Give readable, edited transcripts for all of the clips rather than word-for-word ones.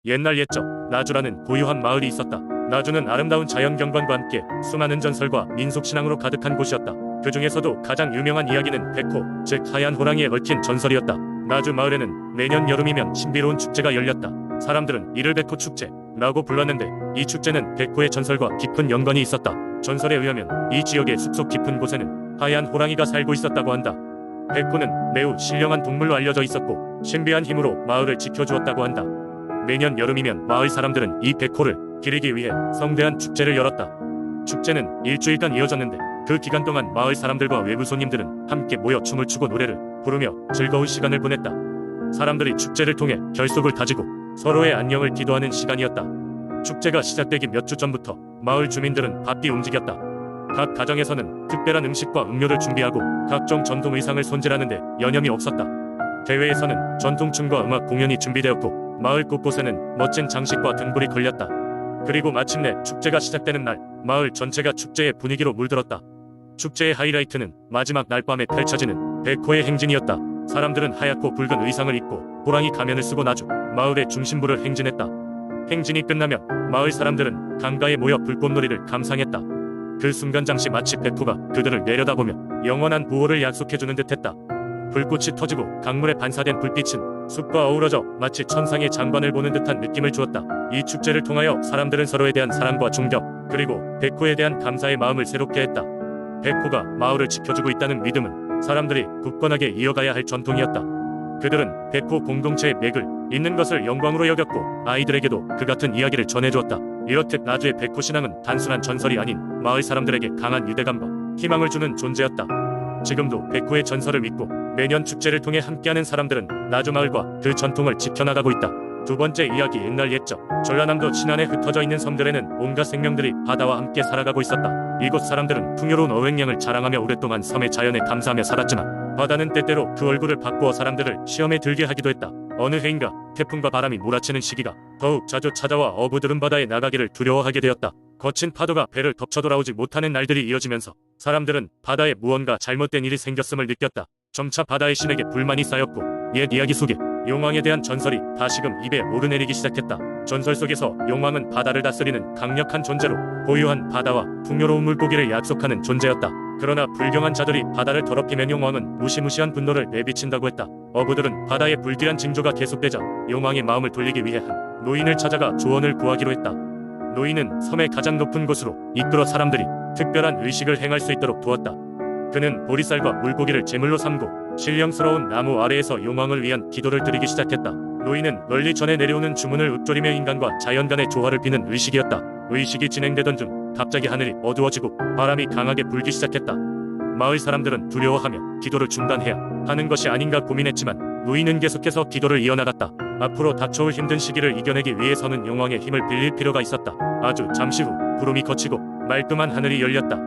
옛날 옛적 나주라는 고유한 마을이 있었다. 나주는 아름다운 자연경관과 함께 수많은 전설과 민속신앙으로 가득한 곳이었다. 그 중에서도 가장 유명한 이야기는 백호, 즉 하얀 호랑이에 얽힌 전설이었다. 나주 마을에는 매년 여름이면 신비로운 축제가 열렸다. 사람들은 이를 백호 축제라고 불렀는데, 이 축제는 백호의 전설과 깊은 연관이 있었다. 전설에 의하면 이 지역의 숲속 깊은 곳에는 하얀 호랑이가 살고 있었다고 한다. 백호는 매우 신령한 동물로 알려져 있었고 신비한 힘으로 마을을 지켜주었다고 한다. 매년 여름이면 마을 사람들은 이 백호를 기리기 위해 성대한 축제를 열었다. 축제는 일주일간 이어졌는데, 그 기간 동안 마을 사람들과 외부 손님들은 함께 모여 춤을 추고 노래를 부르며 즐거운 시간을 보냈다. 사람들이 축제를 통해 결속을 다지고 서로의 안녕을 기도하는 시간이었다. 축제가 시작되기 몇 주 전부터 마을 주민들은 바삐 움직였다. 각 가정에서는 특별한 음식과 음료를 준비하고 각종 전통 의상을 손질하는데 여념이 없었다. 대회에서는 전통춤과 음악 공연이 준비되었고 마을 곳곳에는 멋진 장식과 등불이 걸렸다. 그리고 마침내 축제가 시작되는 날, 마을 전체가 축제의 분위기로 물들었다. 축제의 하이라이트는 마지막 날 밤에 펼쳐지는 백호의 행진이었다. 사람들은 하얗고 붉은 의상을 입고 호랑이 가면을 쓰고 나주 마을의 중심부를 행진했다. 행진이 끝나면 마을 사람들은 강가에 모여 불꽃놀이를 감상했다. 그 순간 잠시 마치 백호가 그들을 내려다보며 영원한 보호를 약속해주는 듯했다. 불꽃이 터지고 강물에 반사된 불빛은 숲과 어우러져 마치 천상의 장관을 보는 듯한 느낌을 주었다. 이 축제를 통하여 사람들은 서로에 대한 사랑과 존경, 그리고 백호에 대한 감사의 마음을 새롭게 했다. 백호가 마을을 지켜주고 있다는 믿음은 사람들이 굳건하게 이어가야 할 전통이었다. 그들은 백호 공동체의 맥을 잇는 것을 영광으로 여겼고 아이들에게도 그 같은 이야기를 전해주었다. 이렇듯 나주의 백호 신앙은 단순한 전설이 아닌 마을 사람들에게 강한 유대감과 희망을 주는 존재였다. 지금도 백호의 전설을 믿고 매년 축제를 통해 함께하는 사람들은 나주 마을과 그 전통을 지켜나가고 있다. 두 번째 이야기. 옛날 옛적 전라남도 신안에 흩어져 있는 섬들에는 온갖 생명들이 바다와 함께 살아가고 있었다. 이곳 사람들은 풍요로운 어획량을 자랑하며 오랫동안 섬의 자연에 감사하며 살았지만 바다는 때때로 그 얼굴을 바꾸어 사람들을 시험에 들게 하기도 했다. 어느 해인가 태풍과 바람이 몰아치는 시기가 더욱 자주 찾아와 어부들은 바다에 나가기를 두려워하게 되었다. 거친 파도가 배를 덮쳐 돌아오지 못하는 날들이 이어지면서 사람들은 바다에 무언가 잘못된 일이 생겼음을 느꼈다. 점차 바다의 신에게 불만이 쌓였고 옛 이야기 속에 용왕에 대한 전설이 다시금 입에 오르내리기 시작했다. 전설 속에서 용왕은 바다를 다스리는 강력한 존재로 고유한 바다와 풍요로운 물고기를 약속하는 존재였다. 그러나 불경한 자들이 바다를 더럽히면 용왕은 무시무시한 분노를 내비친다고 했다. 어부들은 바다의 불길한 징조가 계속되자 용왕의 마음을 돌리기 위해 한 노인을 찾아가 조언을 구하기로 했다. 노인은 섬의 가장 높은 곳으로 이끌어 사람들이 특별한 의식을 행할 수 있도록 도왔다. 그는 보리쌀과 물고기를 제물로 삼고 신령스러운 나무 아래에서 용왕을 위한 기도를 드리기 시작했다. 노인은 널리 전해 내려오는 주문을 읊조리며 인간과 자연 간의 조화를 비는 의식이었다. 의식이 진행되던 중 갑자기 하늘이 어두워지고 바람이 강하게 불기 시작했다. 마을 사람들은 두려워하며 기도를 중단해야 하는 것이 아닌가 고민했지만 노인은 계속해서 기도를 이어나갔다. 앞으로 닥쳐올 힘든 시기를 이겨내기 위해서는 용왕의 힘을 빌릴 필요가 있었다. 아주 잠시 후 구름이 걷히고 말끔한 하늘이 열렸다.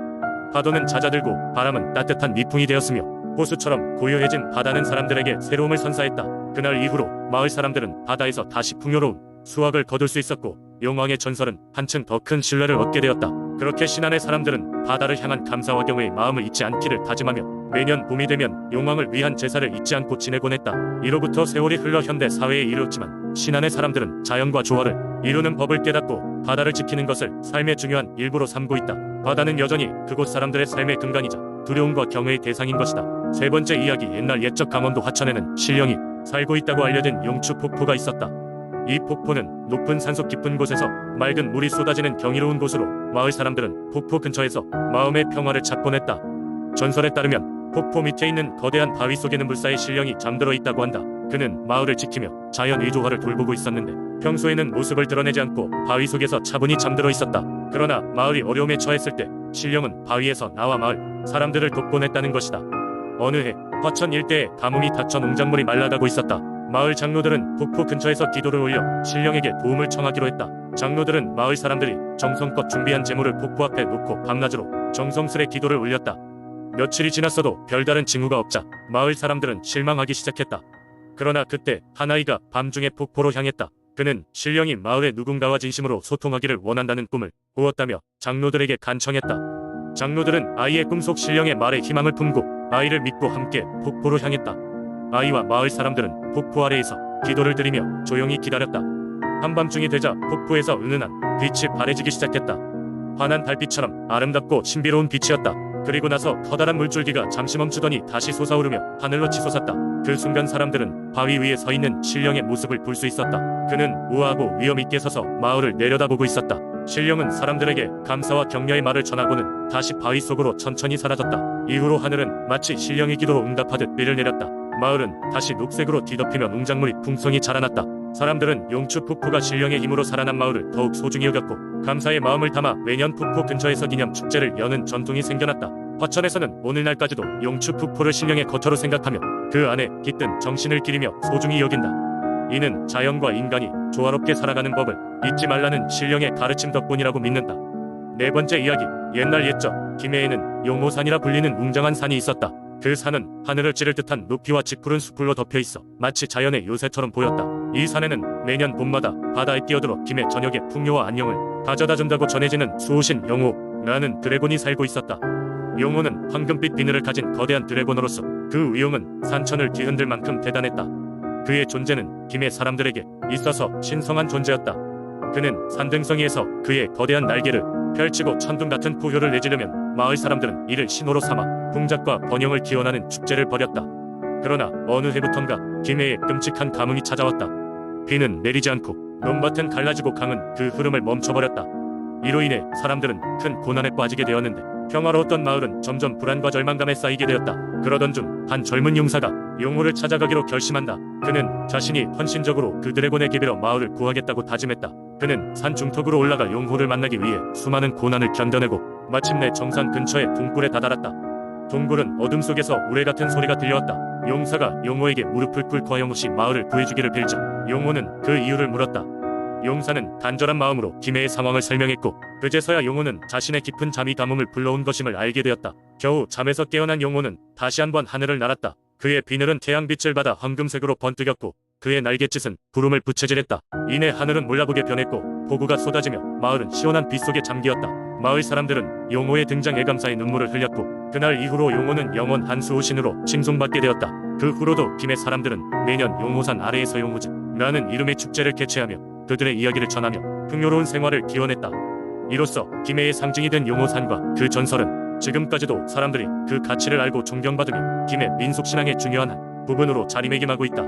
파도는 잦아들고 바람은 따뜻한 미풍이 되었으며 호수처럼 고요해진 바다는 사람들에게 새로움을 선사했다. 그날 이후로 마을 사람들은 바다에서 다시 풍요로운 수확을 거둘 수 있었고 용왕의 전설은 한층 더 큰 신뢰를 얻게 되었다. 그렇게 신안의 사람들은 바다를 향한 감사와 경외의 마음을 잊지 않기를 다짐하며 매년 봄이 되면 용왕을 위한 제사를 잊지 않고 지내곤 했다. 이로부터 세월이 흘러 현대 사회에 이르렀지만 신안의 사람들은 자연과 조화를 이루는 법을 깨닫고 바다를 지키는 것을 삶의 중요한 일부로 삼고 있다. 바다는 여전히 그곳 사람들의 삶의 근간이자 두려움과 경외의 대상인 것이다. 세 번째 이야기. 옛날 옛적 강원도 화천에는 신령이 살고 있다고 알려진 용추 폭포가 있었다. 이 폭포는 높은 산속 깊은 곳에서 맑은 물이 쏟아지는 경이로운 곳으로 마을 사람들은 폭포 근처에서 마음의 평화를 찾곤 했다. 전설에 따르면 폭포 밑에 있는 거대한 바위 속에는 물사의 신령이 잠들어 있다고 한다. 그는 마을을 지키며 자연 의조화를 돌보고 있었는데 평소에는 모습을 드러내지 않고 바위 속에서 차분히 잠들어 있었다. 그러나 마을이 어려움에 처했을 때 신령은 바위에서 나와 마을 사람들을 돕곤 했다는 것이다. 어느 해 화천 일대에 가뭄이 닥쳐 농작물이 말라가고 있었다. 마을 장로들은 폭포 근처에서 기도를 올려 신령에게 도움을 청하기로 했다. 장로들은 마을 사람들이 정성껏 준비한 제물을 폭포 앞에 놓고 밤낮으로 정성스레 기도를 올렸다. 며칠이 지났어도 별다른 징후가 없자 마을 사람들은 실망하기 시작했다. 그러나 그때 한 아이가 밤중에 폭포로 향했다. 그는 신령이 마을의 누군가와 진심으로 소통하기를 원한다는 꿈을 꾸었다며 장로들에게 간청했다. 장로들은 아이의 꿈속 신령의 말에 희망을 품고 아이를 믿고 함께 폭포로 향했다. 아이와 마을 사람들은 폭포 아래에서 기도를 드리며 조용히 기다렸다. 한밤중이 되자 폭포에서 은은한 빛이 바래지기 시작했다. 환한 달빛처럼 아름답고 신비로운 빛이었다. 그리고 나서 커다란 물줄기가 잠시 멈추더니 다시 솟아오르며 하늘로 치솟았다. 그 순간 사람들은 바위 위에 서 있는 신령의 모습을 볼 수 있었다. 그는 우아하고 위엄 있게 서서 마을을 내려다보고 있었다. 신령은 사람들에게 감사와 격려의 말을 전하고는 다시 바위 속으로 천천히 사라졌다. 이후로 하늘은 마치 신령의 기도로 응답하듯 비를 내렸다. 마을은 다시 녹색으로 뒤덮이며 농작물이 풍성히 자라났다. 사람들은 용추 폭포가 신령의 힘으로 살아난 마을을 더욱 소중히 여겼고 감사의 마음을 담아 매년 폭포 근처에서 기념 축제를 여는 전통이 생겨났다. 화천에서는 오늘날까지도 용추 폭포를 신령의 거처로 생각하며 그 안에 깃든 정신을 기리며 소중히 여긴다. 이는 자연과 인간이 조화롭게 살아가는 법을 잊지 말라는 신령의 가르침 덕분이라고 믿는다. 네 번째 이야기. 옛날 옛적 김해에는 용호산이라 불리는 웅장한 산이 있었다. 그 산은 하늘을 찌를 듯한 높이와 짙푸른 숲으로 덮여있어 마치 자연의 요새처럼 보였다. 이 산에는 매년 봄마다 바다에 뛰어들어 김해 전역의 풍요와 안녕을 가져다준다고 전해지는 수호신 용호라는 드래곤이 살고 있었다. 용호는 황금빛 비늘을 가진 거대한 드래곤으로서 그 위용은 산천을 뒤흔들 만큼 대단했다. 그의 존재는 김해 사람들에게 있어서 신성한 존재였다. 그는 산등성이에서 그의 거대한 날개를 펼치고 천둥 같은 포효를 내지르면 마을 사람들은 이를 신호로 삼아 풍작과 번영을 기원하는 축제를 벌였다. 그러나 어느 해부턴가 김해에 끔찍한 가뭄이 찾아왔다. 비는 내리지 않고 논밭은 갈라지고 강은 그 흐름을 멈춰버렸다. 이로 인해 사람들은 큰 고난에 빠지게 되었는데 평화로웠던 마을은 점점 불안과 절망감에 쌓이게 되었다. 그러던 중 한 젊은 용사가 용호를 찾아가기로 결심한다. 그는 자신이 헌신적으로 그 드래곤의 계비로 마을을 구하겠다고 다짐했다. 그는 산 중턱으로 올라가 용호를 만나기 위해 수많은 고난을 견뎌내고 마침내 정상 근처의 동굴에 다다랐다. 동굴은 어둠 속에서 우레 같은 소리가 들려왔다. 용사가 용호에게 무릎을 꿇고 하염없이 마을을 구해주기를 빌자 용호는 그 이유를 물었다. 용사는 간절한 마음으로 김해의 상황을 설명했고 그제서야 용호는 자신의 깊은 잠이 가뭄을 불러온 것임을 알게 되었다. 겨우 잠에서 깨어난 용호는 다시 한번 하늘을 날았다. 그의 비늘은 태양빛을 받아 황금색으로 번뜩였고 그의 날갯짓은 구름을 부채질했다. 이내 하늘은 몰라보게 변했고 폭우가 쏟아지며 마을은 시원한 빛 속에 잠기었다. 마을 사람들은 용호의 등장에 감사의 눈물을 흘렸고 그날 이후로 용호는 영원한 수호신으로 칭송받게 되었다. 그 후로도 김해 사람들은 매년 용호산 아래에서 용호제라는 이름의 축제를 개최하며 그들의 이야기를 전하며 풍요로운 생활을 기원했다. 이로써 김해의 상징이 된 용호산과 그 전설은 지금까지도 사람들이 그 가치를 알고 존경받으며 김해 민속신앙의 중요한 한 부분으로 자리매김하고 있다.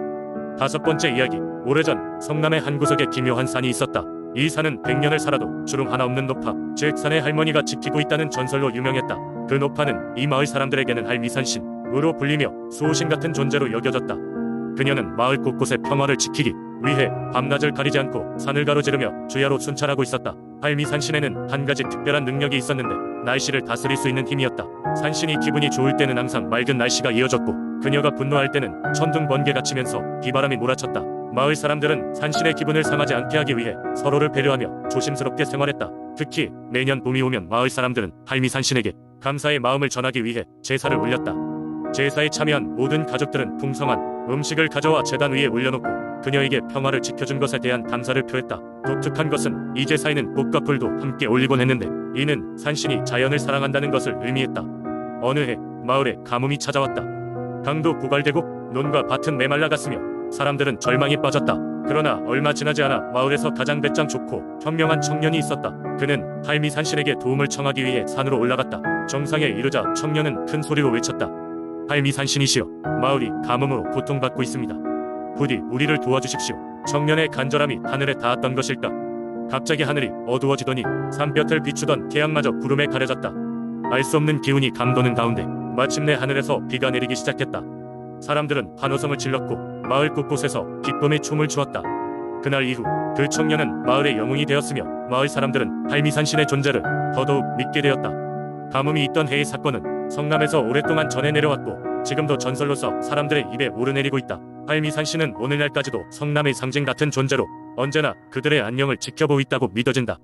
다섯 번째 이야기. 오래전 성남의 한 구석에 기묘한 산이 있었다. 이 산은 100년을 살아도 주름 하나 없는 노파, 즉 산의 할머니가 지키고 있다는 전설로 유명했다. 그 노파는 이 마을 사람들에게는 할미산신으로 불리며 수호신 같은 존재로 여겨졌다. 그녀는 마을 곳곳의 평화를 지키기 위해 밤낮을 가리지 않고 산을 가로지르며 주야로 순찰하고 있었다. 할미산신에는 한 가지 특별한 능력이 있었는데 날씨를 다스릴 수 있는 힘이었다. 산신이 기분이 좋을 때는 항상 맑은 날씨가 이어졌고 그녀가 분노할 때는 천둥 번개가 치면서 비바람이 몰아쳤다. 마을 사람들은 산신의 기분을 상하지 않게 하기 위해 서로를 배려하며 조심스럽게 생활했다. 특히 매년 봄이 오면 마을 사람들은 할미산신에게 감사의 마음을 전하기 위해 제사를 올렸다. 제사에 참여한 모든 가족들은 풍성한 음식을 가져와 제단 위에 올려놓고 그녀에게 평화를 지켜준 것에 대한 감사를 표했다. 독특한 것은 이 제사에는 꽃과 풀도 함께 올리곤 했는데 이는 산신이 자연을 사랑한다는 것을 의미했다. 어느 해 마을에 가뭄이 찾아왔다. 강도 고갈되고 논과 밭은 메말라갔으며 사람들은 절망에 빠졌다. 그러나 얼마 지나지 않아 마을에서 가장 배짱 좋고 현명한 청년이 있었다. 그는 할미산신에게 도움을 청하기 위해 산으로 올라갔다. 정상에 이르자 청년은 큰 소리로 외쳤다. 할미산신이시여, 마을이 가뭄으로 고통받고 있습니다. 부디 우리를 도와주십시오. 청년의 간절함이 하늘에 닿았던 것일까? 갑자기 하늘이 어두워지더니 산볕을 비추던 태양마저 구름에 가려졌다. 알 수 없는 기운이 감도는 가운데 마침내 하늘에서 비가 내리기 시작했다. 사람들은 환호성을 질렀고 마을 곳곳에서 기쁨의 춤을 추었다. 그날 이후 그 청년은 마을의 영웅이 되었으며 마을 사람들은 할미산신의 존재를 더더욱 믿게 되었다. 가뭄이 있던 해의 사건은 성남에서 오랫동안 전해 내려왔고 지금도 전설로서 사람들의 입에 오르내리고 있다. 할미산신은 오늘날까지도 성남의 상징 같은 존재로 언제나 그들의 안녕을 지켜보고 있다고 믿어진다.